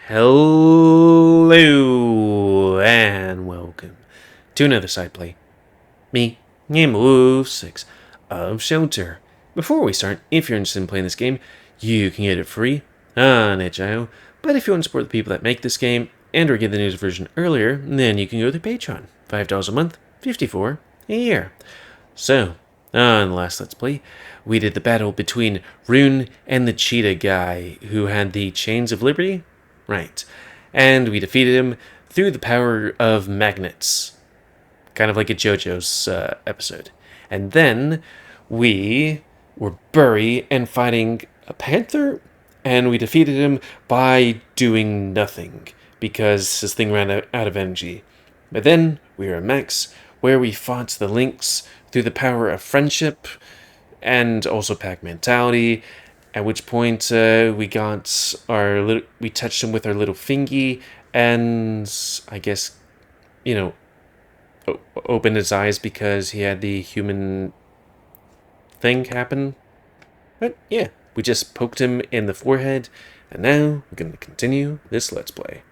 Hello and welcome to another side play. Me, GamerWolfSix of Shelter. Before we start, if you're interested in playing this game, you can get it free on itch.io. But if you want to support the people that make this game and or get the news version earlier, then you can go to Patreon. $5 a month, $54 a year. So, on the last Let's Play, we did the battle between Rune and the cheetah guy who had the Chains of Liberty. Right. And we defeated him through the power of magnets. Kind of like a JoJo's episode. And then we were Burry and fighting a panther, and we defeated him by doing nothing because his thing ran out of energy. But then we were at Max, where we fought the Lynx through the power of friendship and also pack mentality. At which point we got we touched him with our little fingy, and I guess, opened his eyes because he had the human thing happen. But yeah, we just poked him in the forehead, and now we're going to continue this Let's Play.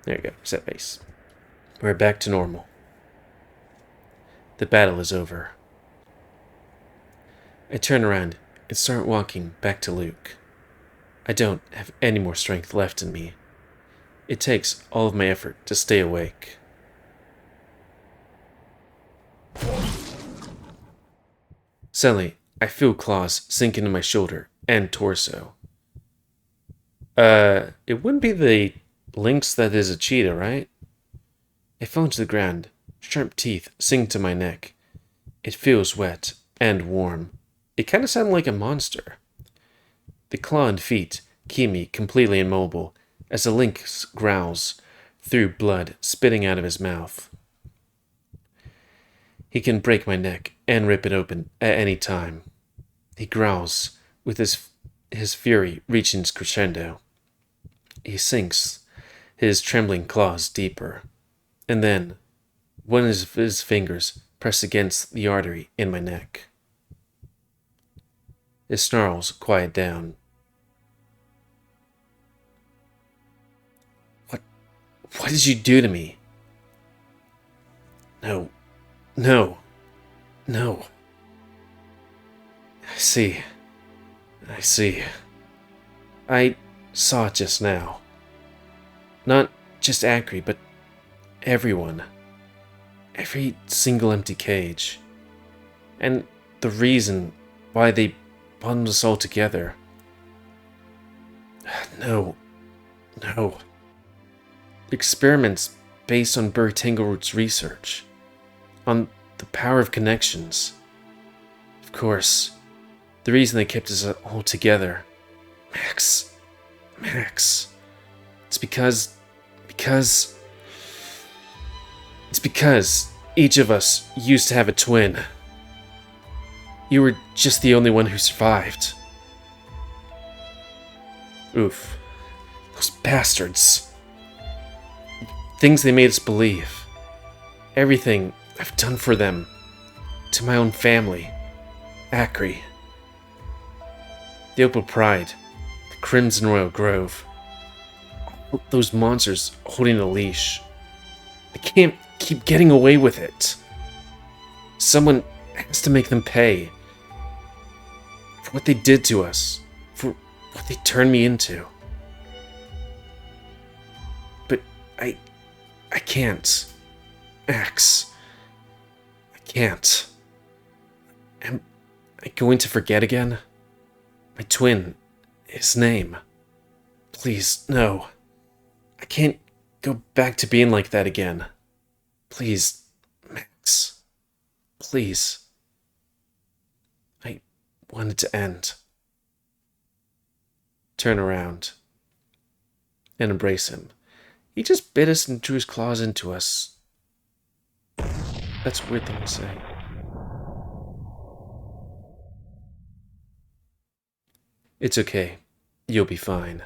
There you go, set base. We're back to normal. The battle is over. I turn around and start walking back to Luke. I don't have any more strength left in me. It takes all of my effort to stay awake. Suddenly, I feel claws sink into my shoulder and torso. It wouldn't be the lynx that is a cheetah, right? I fall to the ground. Sharp teeth sink to my neck. It feels wet and warm. It kind of sounded like a monster. The clawed feet keep me completely immobile as the lynx growls through blood spitting out of his mouth. He can break my neck and rip it open at any time. He growls with his fury reaching its crescendo. He sinks his trembling claws deeper, and then one of his fingers press against the artery in my neck. His snarls quiet down. What did you do to me? No. I see. I saw it just now. Not just Acri, but everyone. Every single empty cage. And the reason why they bundled us all together. No. Experiments based on Burr Tangleroot's research. On the power of connections. Of course, the reason they kept us all together. Max. It's because each of us used to have a twin. You were just the only one who survived. Oof. Those bastards. Things they made us believe. Everything I've done for them. To my own family. Acri. The Opal Pride. The Crimson Royal Grove. All those monsters holding a leash. I can't keep getting away with it. Someone has to make them pay. For what they did to us. For what they turned me into. But I can't. Max. I can't. Am I going to forget again? My twin. His name. Please, no. I can't go back to being like that again. Please, Max. Please. I want it to end. Turn around. And embrace him. He just bit us and drew his claws into us. That's a weird thing to say. It's okay. You'll be fine.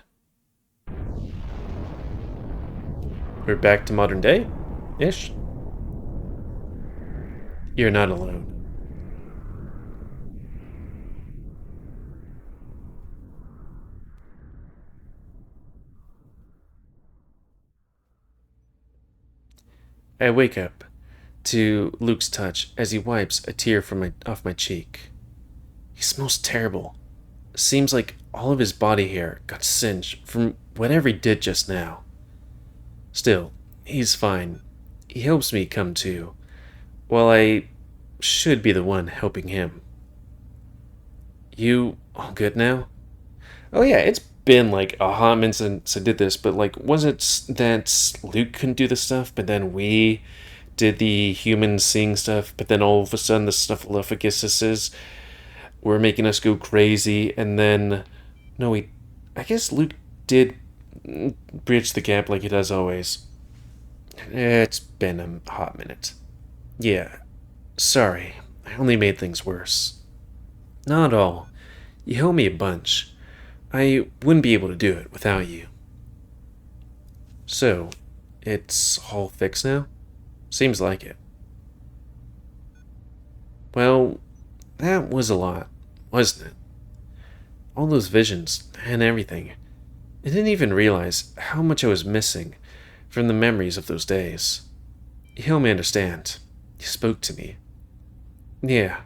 We're back to modern day-ish. You're not alone. I wake up to Luke's touch as he wipes a tear off my cheek. He smells terrible. Seems like all of his body hair got singed from whatever he did just now. Still, he's fine. He helps me come to, while I should be the one helping him. You all good now? Oh yeah, it's been like a hot minute since I did this, but like, was it that Luke couldn't do the stuff, but then we did the human seeing stuff, but then all of a sudden the snuffleupaguses were making us go crazy, and then no, I guess Luke did bridge the gap like he does always. It's been a hot minute. Yeah, sorry, I only made things worse. Not at all. You helped me a bunch. I wouldn't be able to do it without you. So, it's all fixed now? Seems like it. Well, that was a lot, wasn't it? All those visions and everything. I didn't even realize how much I was missing from the memories of those days. You helped me understand. You spoke to me. Yeah.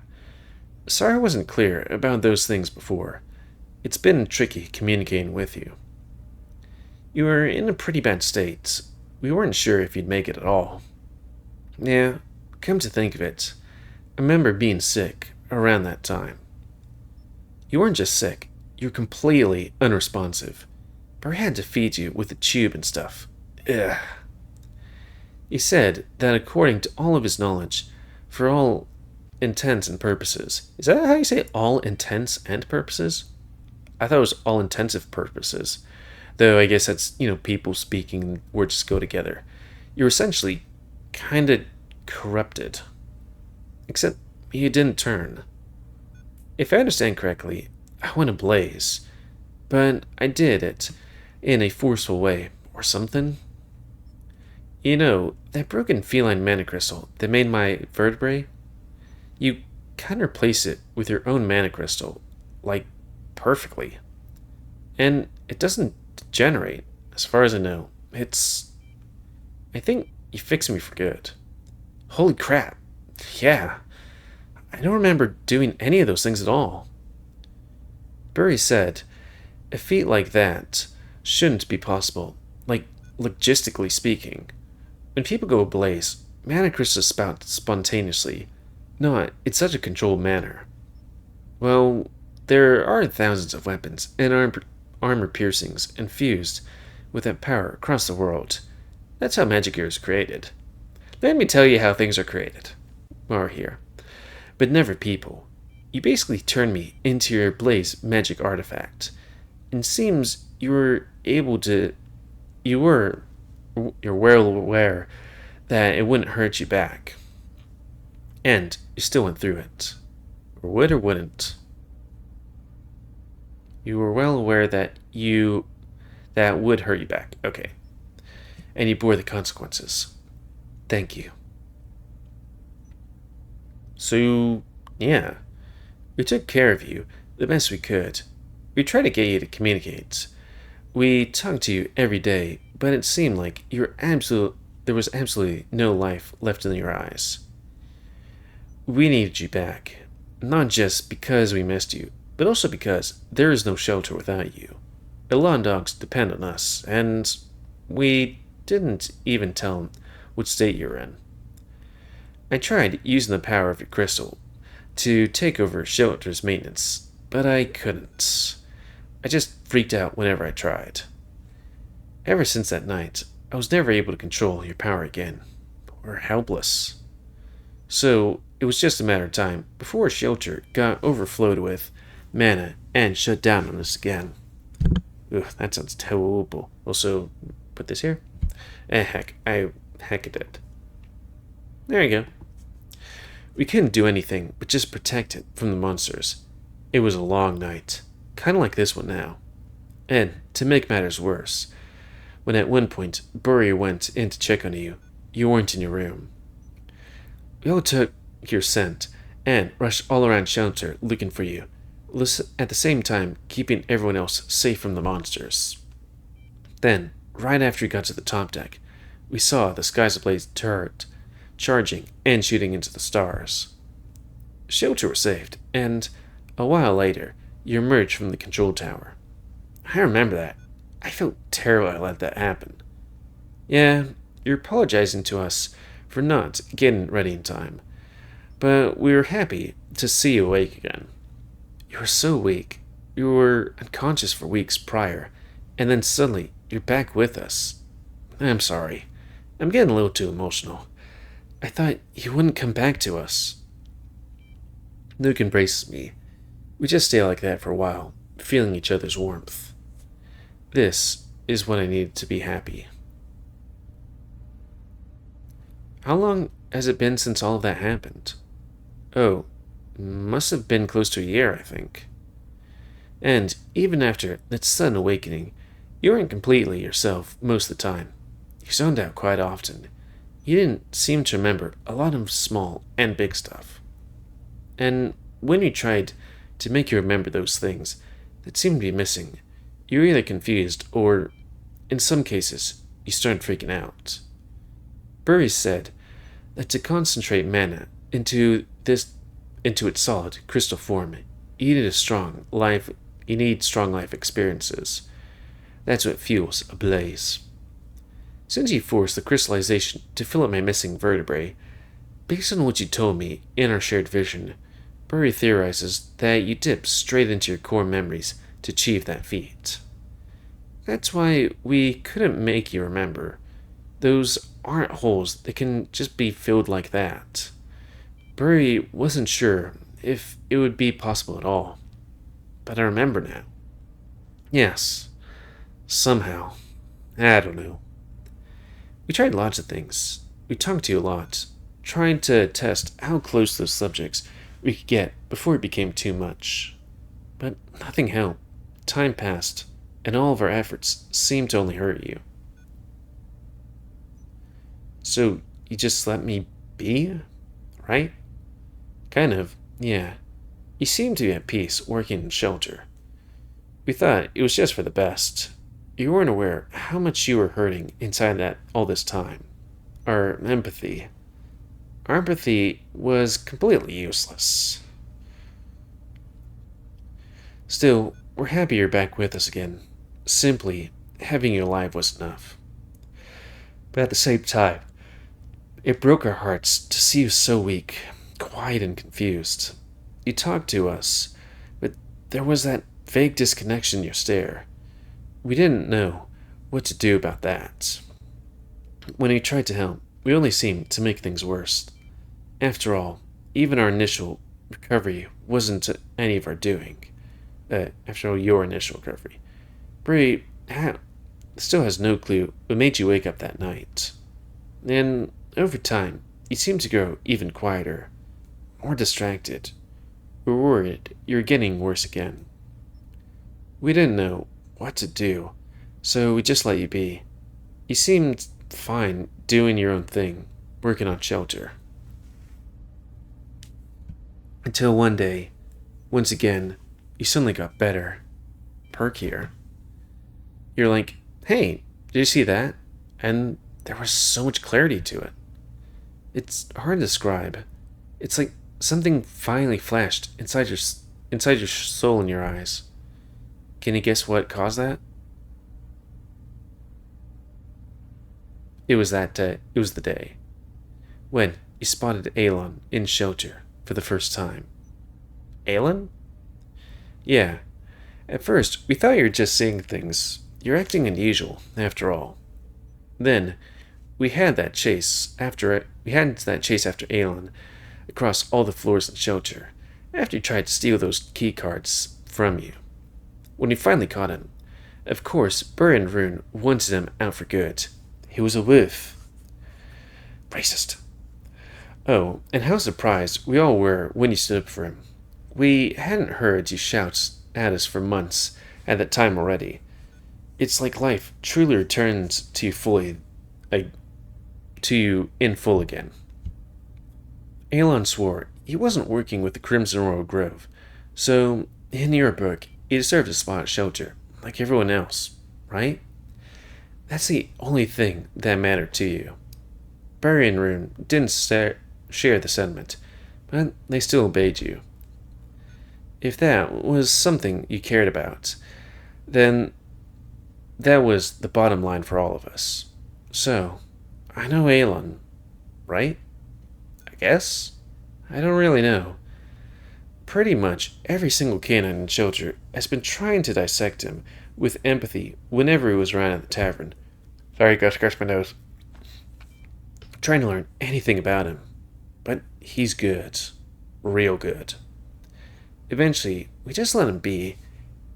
Sorry I wasn't clear about those things before. It's been tricky communicating with you. You were in a pretty bad state. We weren't sure if you'd make it at all. Yeah, come to think of it, I remember being sick around that time. You weren't just sick, you were completely unresponsive. But I had to feed you with a tube and stuff. Ugh. He said that according to all of his knowledge, for all intents and purposes. Is that how you say all intents and purposes? I thought it was all intensive purposes. Though I guess that's, people speaking, words just go together. You're essentially kind of corrupted. Except you didn't turn. If I understand correctly, I went ablaze. But I did it in a forceful way, or something. You know, that broken feline mana crystal that made my vertebrae? You kind of replace it with your own mana crystal, like, perfectly. And it doesn't degenerate, as far as I know. I think you fixed me for good. Holy crap. Yeah. I don't remember doing any of those things at all. Burry said, a feat like that shouldn't be possible, like, logistically speaking. When people go ablaze, mana crystals spout spontaneously, not in such a controlled manner. Well, there are thousands of weapons and armor piercings infused with that power across the world. That's how magic gear is created. Let me tell you how things are created. Or here. But never people. You basically turned me into your blaze magic artifact. And seems you're well aware that it wouldn't hurt you back. And you still went through it. Or would or wouldn't. You were well aware that would hurt you back. Okay. And you bore the consequences. Thank you. So, yeah. We took care of you the best we could. We tried to get you to communicate. We talked to you every day, but it seemed like there was absolutely no life left in your eyes. We needed you back, not just because we missed you, but also because there is no shelter without you. The lawn dogs depend on us, and we didn't even tell them what state you're in. I tried using the power of your crystal to take over shelter's maintenance, but I couldn't. I just freaked out whenever I tried. Ever since that night, I was never able to control your power again. We're helpless. So, it was just a matter of time before shelter got overflowed with mana and shut down on us again. Ugh, that sounds terrible. Also, put this here. Heck, I hecked it. There you go. We couldn't do anything but just protect it from the monsters. It was a long night, kind of like this one now. And, to make matters worse, when at one point Burry went in to check on you, you weren't in your room. We all took your scent and rushed all around shelter looking for you, at the same time keeping everyone else safe from the monsters. Then, right after you got to the top deck, we saw the skies ablaze turret, charging and shooting into the stars. Shelter was saved, and a while later, you emerged from the control tower. I remember that. I felt terrible I let that happen. Yeah, you're apologizing to us for not getting ready in time, but we were happy to see you awake again. You were so weak. You were unconscious for weeks prior, and then suddenly you're back with us. I'm sorry. I'm getting a little too emotional. I thought you wouldn't come back to us. Luke embraces me. We just stay like that for a while, feeling each other's warmth. This is when I needed to be happy. How long has it been since all of that happened? Oh, must have been close to a year, I think. And even after that sudden awakening, you weren't completely yourself most of the time. You zoned out quite often. You didn't seem to remember a lot of small and big stuff. And when you tried to make you remember those things that seemed to be missing, you were either confused or, in some cases, you started freaking out. Burry said that to concentrate mana into its solid crystal form, you need strong life experiences. That's what fuels a blaze. Since you forced the crystallization to fill up my missing vertebrae, based on what you told me in our shared vision, Burry theorizes that you dip straight into your core memories to achieve that feat. That's why we couldn't make you remember. Those aren't holes that can just be filled like that. Burry wasn't sure if it would be possible at all. But I remember now. Yes. Somehow. I don't know. We tried lots of things. We talked to you a lot, trying to test how close to those subjects we could get before it became too much. But nothing helped. Time passed, and all of our efforts seemed to only hurt you. So you just let me be? Right? Kind of, yeah. You seemed to be at peace working in shelter. We thought it was just for the best. You weren't aware how much you were hurting inside that all this time. Our empathy. Our empathy was completely useless. Still, we're happy you're back with us again. Simply, having you alive was enough. But at the same time, it broke our hearts to see you so weak, quiet and confused. You talked to us, but there was that vague disconnection in your stare. We didn't know what to do about that. When we tried to help, we only seemed to make things worse. After all, even our initial recovery wasn't any of our doing. After all, your initial recovery. Bray still has no clue what made you wake up that night. And over time, you seemed to grow even quieter, more distracted. We were worried you were getting worse again. We didn't know what to do, so we just let you be. You seemed fine doing your own thing, working on shelter. Until one day, once again, you suddenly got better, perkier. You're like, hey, did you see that? And there was so much clarity to it. It's hard to describe. It's like something finally flashed inside your soul and your eyes. Can you guess what caused that? It was the day when you spotted Alon in shelter for the first time. Alon? Yeah. At first, we thought you were just seeing things. You're acting unusual, after all. Then, we had that chase after Alon across all the floors in shelter, after he tried to steal those key cards from you. When we finally caught him, of course, Burr and Rune wanted him out for good. He was a wolf. Racist. Oh, and how surprised we all were when you stood up for him. We hadn't heard you shout at us for months at that time already. It's like life truly returns to you in full again. Alon swore he wasn't working with the Crimson Royal Grove, so in your book, he deserved a spot at shelter, like everyone else, right? That's the only thing that mattered to you. Barry and Rune didn't share the sentiment, but they still obeyed you. If that was something you cared about, then that was the bottom line for all of us. So, I know Aelon, right? I guess? I don't really know. Pretty much every single canine in Shelter has been trying to dissect him with empathy whenever he was around at the tavern. Sorry, gotta scratch my nose. Trying to learn anything about him. But he's good. Real good. Eventually, we just let him be.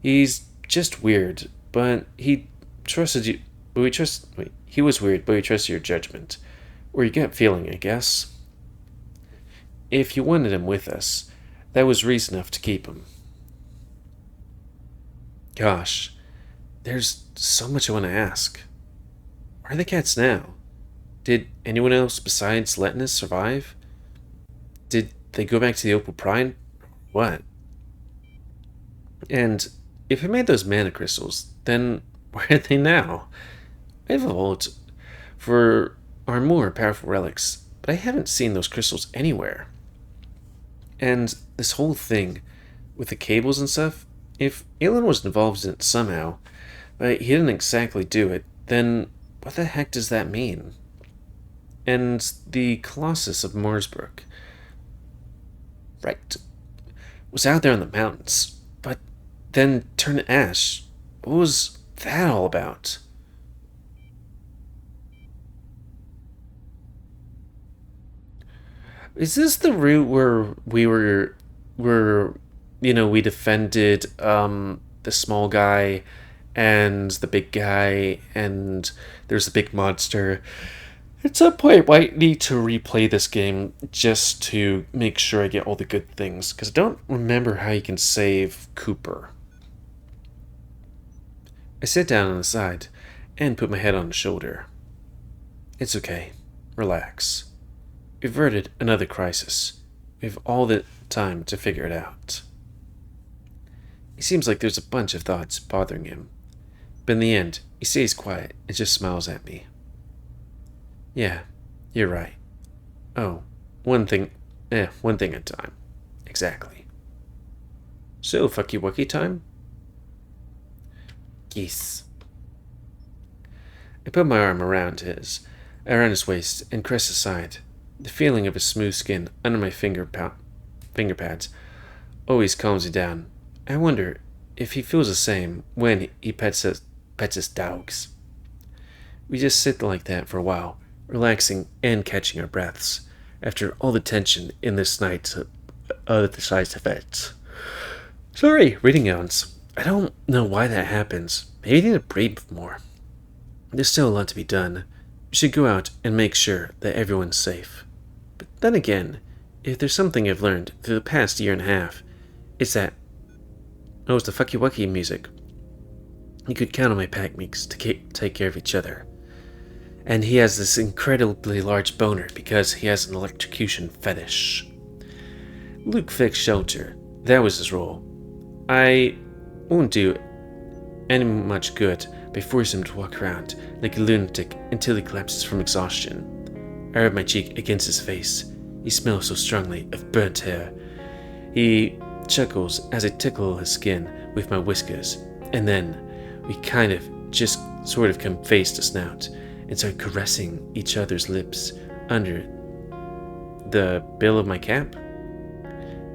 He's just weird, but he trusted you. He was weird, but he trusted your judgment. Or your gut feeling, I guess. If you wanted him with us, that was reason enough to keep him. Gosh, there's so much I want to ask. Where are the cats now? Did anyone else besides Letnus survive? Did they go back to the Opal Pride? What? And if I made those mana crystals, then where are they now? I've evolved for our more powerful relics, but I haven't seen those crystals anywhere. And this whole thing with the cables and stuff, if Aelon was involved in it somehow, but he didn't exactly do it, then what the heck does that mean? And the Colossus of Marsbrook, right, was out there in the mountains, but then turned to ash. What was that all about? Is this the route where we defended the small guy and the big guy, and there's the big monster? At some point, I might need to replay this game just to make sure I get all the good things, because I don't remember how you can save Cooper. I sit down on the side and put my head on his shoulder. It's okay. Relax. We've averted another crisis. We have all the time to figure it out. It seems like there's a bunch of thoughts bothering him, but in the end, he stays quiet and just smiles at me. Yeah, you're right. Oh, one thing at a time. Exactly. So, fucky wucky time? Yes. I put my arm around his waist and caress his side. The feeling of his smooth skin under my finger pads always calms me down. I wonder if he feels the same when he pets his dogs. We just sit like that for a while, relaxing and catching our breaths, after all the tension in this night's effects. Sorry, reading yawns. I don't know why that happens. Maybe I need to breathe more. There's still a lot to be done. We should go out and make sure that everyone's safe. But then again, if there's something I've learned through the past year and a half, it's that... Oh, it's the fucky wucky music. You could count on my pack meeks to take care of each other. And he has this incredibly large boner because he has an electrocution fetish. Luke fixed Shelter. That was his role. I won't do any much good by forcing him to walk around like a lunatic until he collapses from exhaustion. I rub my cheek against his face. He smells so strongly of burnt hair. He chuckles as I tickle his skin with my whiskers, and then we sort of come face to snout and start caressing each other's lips under the bill of my cap.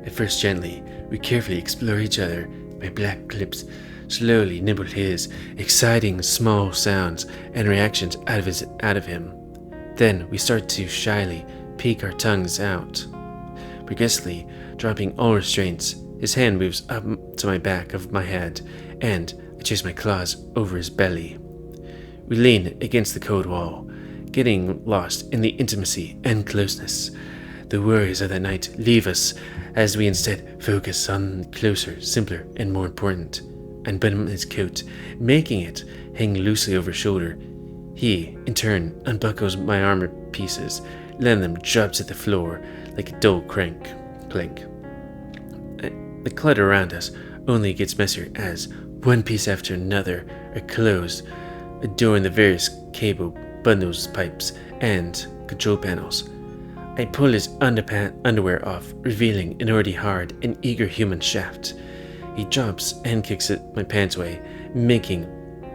At first gently, we carefully explore each other. My black lips slowly nibble his, exciting small sounds and reactions out of him. Then we start to shyly peek our tongues out. Progressively dropping all restraints, his hand moves up to my back of my head, and I chase my claws over his belly. We lean against the cold wall, getting lost in the intimacy and closeness. The worries of that night leave us as we instead focus on closer, simpler, and more important. Unbutton his coat, making it hang loosely over his shoulder. He, in turn, unbuckles my armor pieces, letting them drop to the floor like a dull clink. The clutter around us only gets messier as, one piece after another, are closed adorn the various cable bundles, pipes, and control panels. I pull his underwear off, revealing an already hard and eager human shaft. He drops and kicks my pants away, making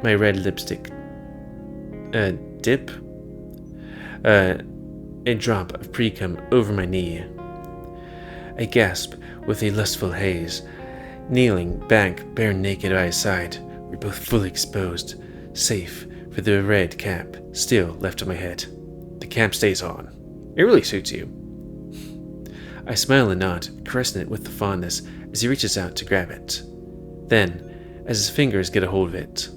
my red lipstick dip. A drop of pre-cum over my knee. I gasp with a lustful haze. Kneeling back, bare naked by his side, we're both fully exposed, safe for the red cap still left on my head. The cap stays on. It really suits you. I smile and nod, caressing it with fondness as he reaches out to grab it. Then, as his fingers get a hold of it.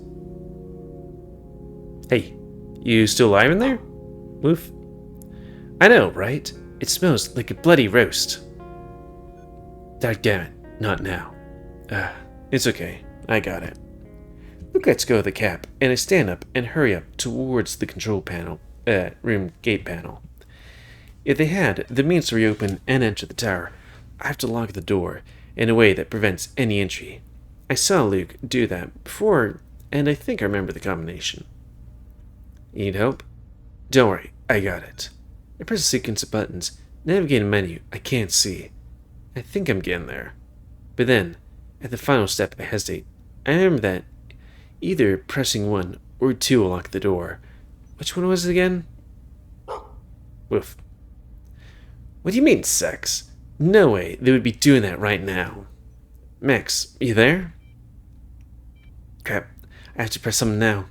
Hey, you still alive in there? Woof. I know, right? It smells like a bloody roast. Daggone it, not now. It's okay. I got it. Luke lets go of the cap, and I stand up and hurry up towards the control panel, room gate panel. If they had the means to reopen and enter the tower, I have to lock the door in a way that prevents any entry. I saw Luke do that before, and I think I remember the combination. Need help? Don't worry, I got it. I press a sequence of buttons, navigate a menu I can't see. I think I'm getting there. But then, at the final step, I hesitate. I remember that either pressing 1 or 2 will lock the door. Which one was it again? Woof. What do you mean, sex? No way they would be doing that right now. Max, you there? Crap, I have to press something now.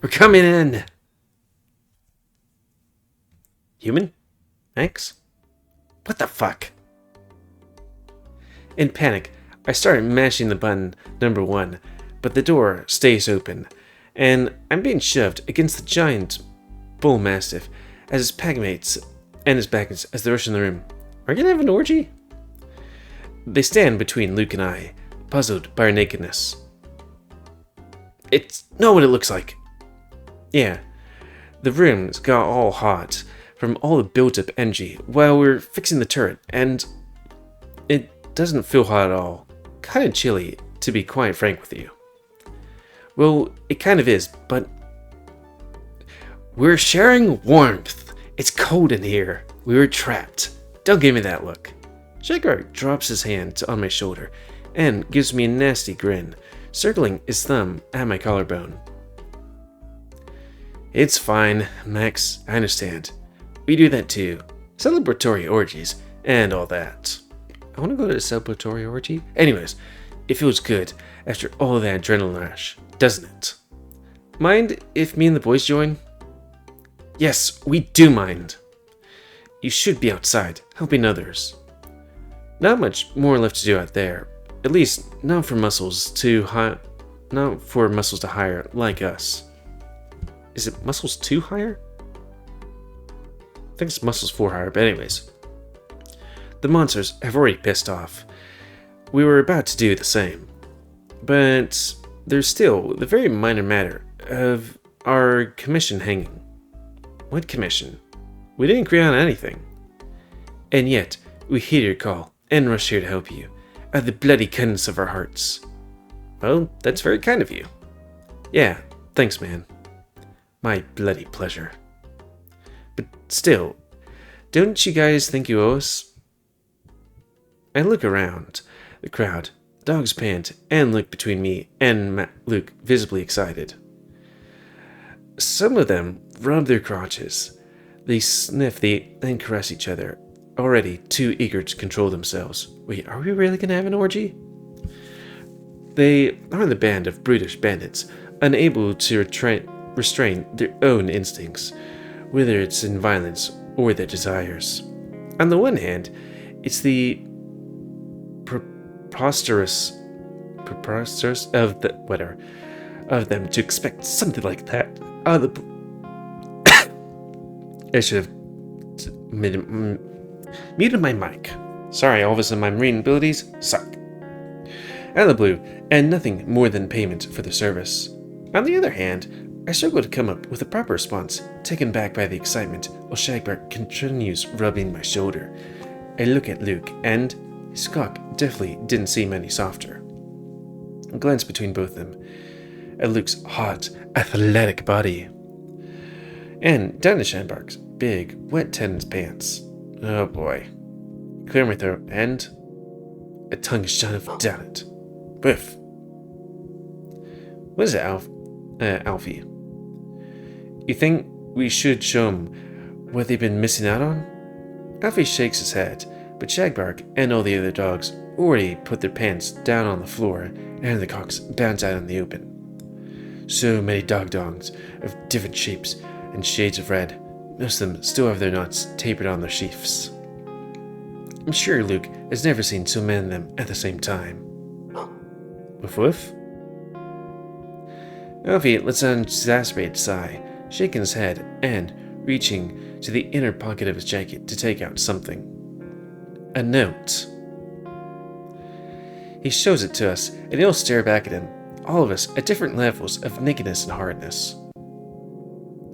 We're coming in! Human? Max? What the fuck? In panic, I start mashing the button number 1, but the door stays open, and I'm being shoved against the giant bull mastiff as his pagmates and his baggage as they rush in the room. Are you gonna have an orgy? They stand between Luke and I, puzzled by our nakedness. It's not what it looks like. Yeah, the room's got all hot from all the built-up energy while we're fixing the turret, and it doesn't feel hot at all. Kind of chilly, to be quite frank with you. Well, it kind of is, but we're sharing warmth. It's cold in here. We were trapped. Don't give me that look. Shagar drops his hand on my shoulder and gives me a nasty grin, circling his thumb at my collarbone. It's fine, Max. I understand. We do that too. Celebratory orgies and all that. I want to go to a celebratory orgy. Anyways, it feels good after all that adrenaline rush, doesn't it? Mind if me and the boys join? Yes, we do mind. You should be outside, helping others. Not much more left to do out there. At least, not for muscles to hire like us. Is it muscles to hire? I think it's muscles for hire, but anyways. The monsters have already pissed off. We were about to do the same. But there's still the very minor matter of our commission hanging. What commission? We didn't agree on anything. And yet, we hear your call and rush here to help you, out of the bloody kindness of our hearts. Well, that's very kind of you. Yeah, thanks, man. My bloody pleasure. But still, don't you guys think you owe us? I look around the crowd, dogs pant, and look between me and Luke, visibly excited. Some of them rub their crotches. They sniff and caress each other, already too eager to control themselves. Wait, are we really gonna have an orgy? They are the band of brutish bandits, unable to restrain their own instincts, whether it's in violence or their desires. On the one hand, it's the preposterous of them to expect something like that out of the I should have muted my mic. Sorry, all of a sudden my reading abilities suck. Out of the blue, and nothing more than payment for the service. On the other hand, I struggle to come up with a proper response, taken back by the excitement, while Shagbart continues rubbing my shoulder. I look at Luke, and His cock definitely didn't seem any softer. I glanced between both of them at Luke's hot, athletic body, and down to Shanbark's big, wet tennis pants. Oh boy. Clear my throat, and a tongue shot up down it. Biff. What is it, Alfie? You think we should show them what they've been missing out on? Alfie shakes his head, but Shagbark and all the other dogs already put their pants down on the floor and the cocks bounce out in the open. So many dogs of different shapes and shades of red. Most of them still have their nuts tapered on their sheaths. I'm sure Luke has never seen so many of them at the same time. Woof woof? Alfie lets out an exasperated sigh, shaking his head and reaching to the inner pocket of his jacket to take out something. A note. He shows it to us, and we all stare back at him, all of us at different levels of nakedness and hardness.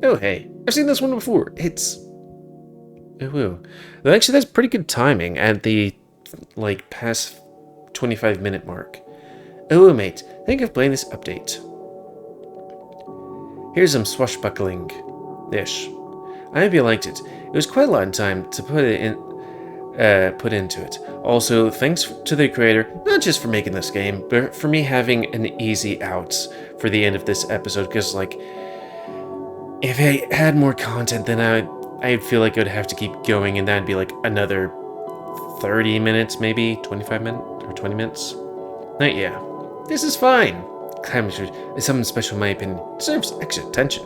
Oh hey, I've seen this one before. It's... Oh, whoa. Well, actually, that's pretty good timing at the, past 25-minute mark. Oh, mate, think of playing this update. Here's some swashbuckling-ish. I hope you liked it. It was quite a lot of time to put into it. Also, thanks to the creator, not just for making this game, but for me having an easy out for the end of this episode, because, if I had more content, then I'd feel like I would have to keep going, and that'd be another 30 minutes, maybe 25 minutes or 20 minutes. But yeah, this is fine. Climate is something special in my opinion. Deserves extra attention.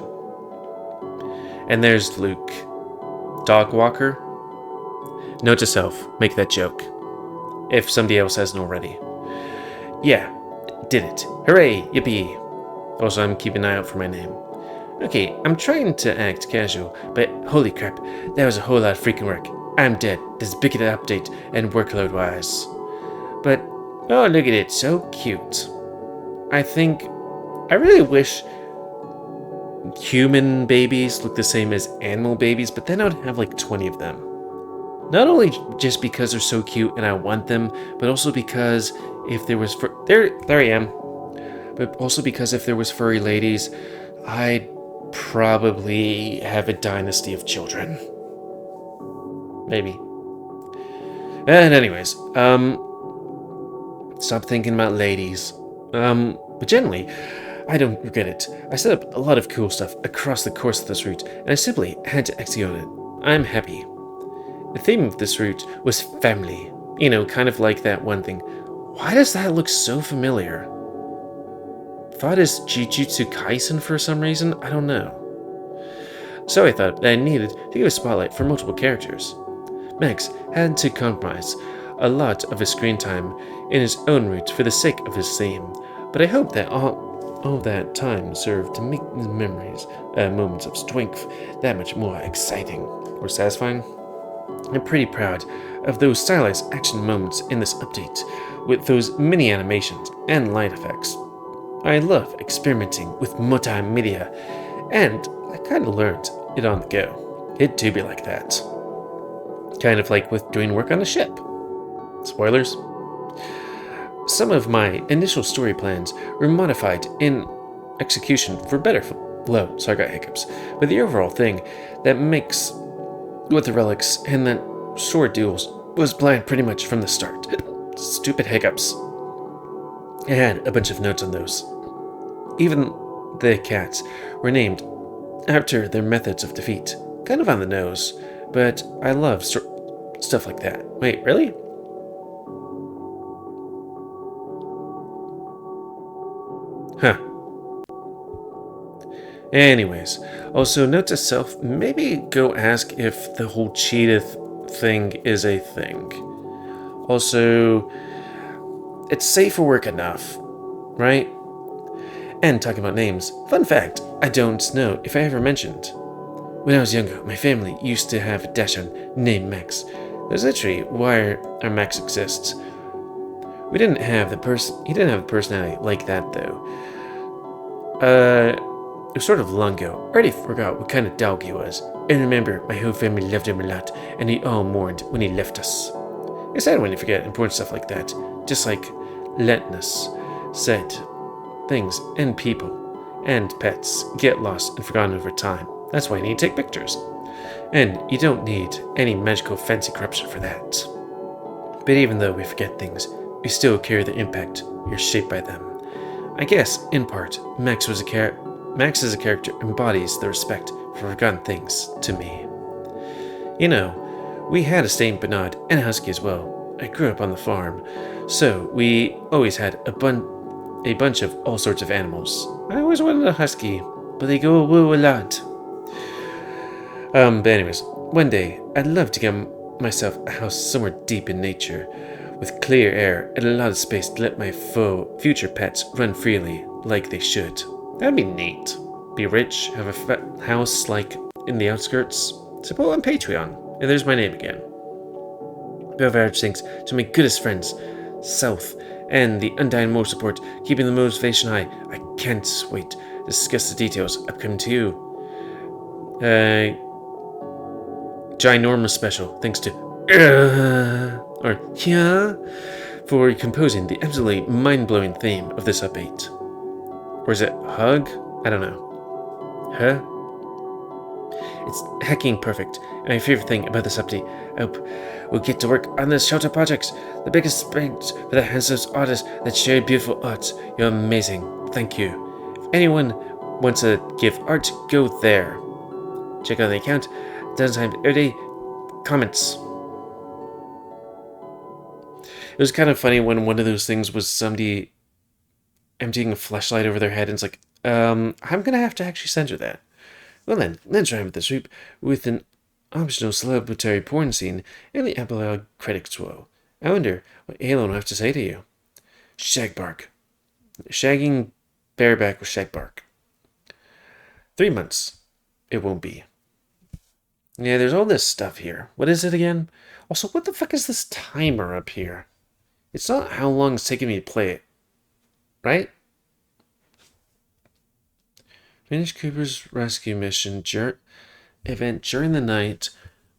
And there's Luke. Dog walker. Note to self, make that joke. If somebody else hasn't already. Yeah, did it. Hooray, yippee. Also, I'm keeping an eye out for my name. Okay, I'm trying to act casual, but holy crap, that was a whole lot of freaking work. I'm dead, this big update and workload-wise. But, oh look at it, so cute. I really wish human babies look the same as animal babies, but then I would have 20 of them. Not only just because they're so cute and I want them, but also because if there was there I am. But also because if there was furry ladies, I'd probably have a dynasty of children. Maybe. And anyways, stop thinking about ladies. But generally, I don't regret it. I set up a lot of cool stuff across the course of this route, and I simply had to execute on it. I'm happy. The theme of this route was family. You know, kind of like that one thing. Why does that look so familiar? Thought it's Jujutsu Kaisen for some reason? I don't know. So I thought that I needed to give a spotlight for multiple characters. Max had to compromise a lot of his screen time in his own route for the sake of his theme, but I hope that all that time served to make the moments of strength that much more exciting or satisfying. I'm pretty proud of those stylized action moments in this update, with those mini animations and light effects. I love experimenting with multimedia, and I kind of learned it on the go. It do be like that. Kind of like with doing work on a ship. Spoilers? Some of my initial story plans were modified in execution for better flow, so I got hiccups. But the overall thing that makes with the relics and the sword duels was planned pretty much from the start. Stupid hiccups. I had a bunch of notes on those. Even the cats were named after their methods of defeat. Kind of on the nose, but I love stuff like that. Wait, really? Huh. Anyways, also note to self, maybe go ask if the whole cheetah thing is a thing. Also, it's safe for work enough, right? And talking about names, fun fact, I don't know if I ever mentioned. When I was younger, my family used to have a Dachshund named Max. That's literally why our Max exists. He didn't have the personality like that though. It was sort of long ago. I already forgot what kind of dog he was. And remember, my whole family loved him a lot, and we all mourned when he left us. It's sad when you forget important stuff like that. Just like Lentus said, things and people and pets get lost and forgotten over time. That's why you need to take pictures. And you don't need any magical fancy corruption for that. But even though we forget things, we still carry the impact. You're shaped by them. I guess, in part, Max as a character embodies the respect for forgotten things to me. You know, we had a Saint Bernard and a husky as well. I grew up on the farm, so we always had a bunch of all sorts of animals. I always wanted a husky, but they go woo a lot. But anyways, one day I'd love to get myself a house somewhere deep in nature, with clear air and a lot of space to let my future pets run freely like they should. That'd be neat. Be rich, have a house like in the outskirts. Support on Patreon, and there's my name again. Beverage thanks to my goodest friends, South, and the Undying More support, keeping the motivation high. I can't wait to discuss the details upcoming to you. Ginormous special, thanks to for composing the absolutely mind-blowing theme of this update. Or is it Hug? I don't know. Huh? It's hacking perfect. And my favorite thing about this update, I hope we'll get to work on the shelter projects. The biggest thanks for the handsome artists that share beautiful arts. You're amazing. Thank you. If anyone wants to give art, go there. Check out the account. Dozen times every day. Comments. It was kind of funny when one of those things was somebody emptying a flashlight over their head, and it's like, I'm gonna have to actually censor that. Well then, let's try with this sweep with an optional celebratory porn scene and the epilogue credits roll. I wonder what Elon will have to say to you. Shagbark. Shagging bareback with Shagbark. 3 months. It won't be. Yeah, there's all this stuff here. What is it again? Also, what the fuck is this timer up here? It's not how long it's taking me to play it. Right? Finish Cooper's rescue mission event during the night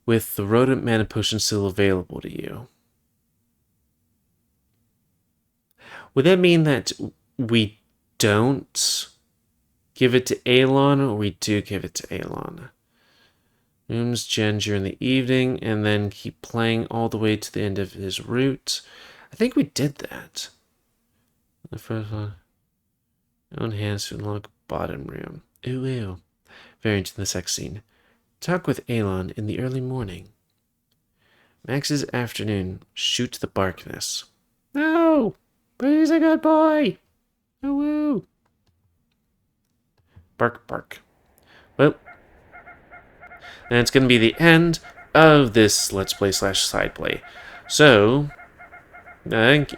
with the rodent mana potion still available to you. Would that mean that we don't give it to Elon, or we do give it to Elon? Rooms Jen during the evening, and then keep playing all the way to the end of his route. I think we did that. The first one. Own hands to unlock bottom room. Ooh, ooh. Very into the sex scene. Talk with Elon in the early morning. Max's afternoon. Shoot the darkness. No! But he's a good boy! Oh, woo! Bark, bark. Well, that's going to be the end of this Let's Play / side play. So,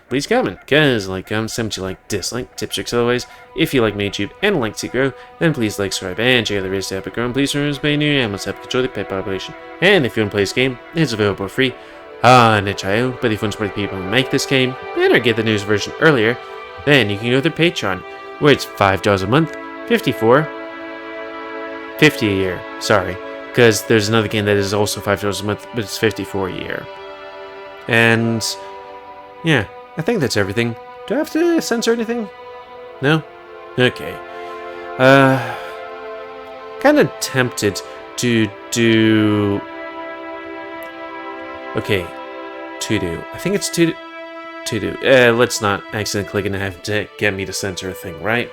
please comment, because like, comment, like, dislike, tips, tricks, otherwise. If you like my YouTube and like to grow, then please like, subscribe, and check out the videos to help it grow. And please remember to pay new animals to help control the pet population. And if you want to play this game, it's available for free on itch.io. But if you want to support the people who make this game, and or get the news version earlier, then you can go to Patreon, where it's $5 a month, $50 a year, sorry. Because there's another game that is also $5 a month, but it's $54 a year. And yeah, I think that's everything. Do I have to censor anything? No? Okay. Kind of tempted to do... Okay. To do. I think it's to do. Let's not accidentally click and have to get me to censor a thing, right?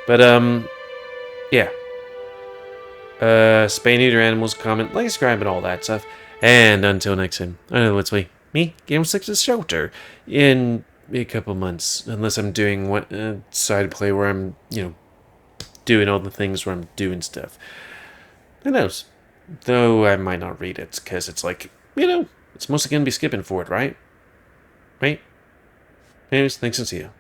But, yeah. Spay neuter animals, comment, like, subscribe, and all that stuff. And until next time, I know Let's Play me, GamerWolfSix Shelter, in a couple months, unless I'm doing one side play where I'm, doing all the things where I'm doing stuff. Who knows? Though I might not read it, because it's like, it's mostly going to be skipping forward, right? Right? Anyways, thanks and see you.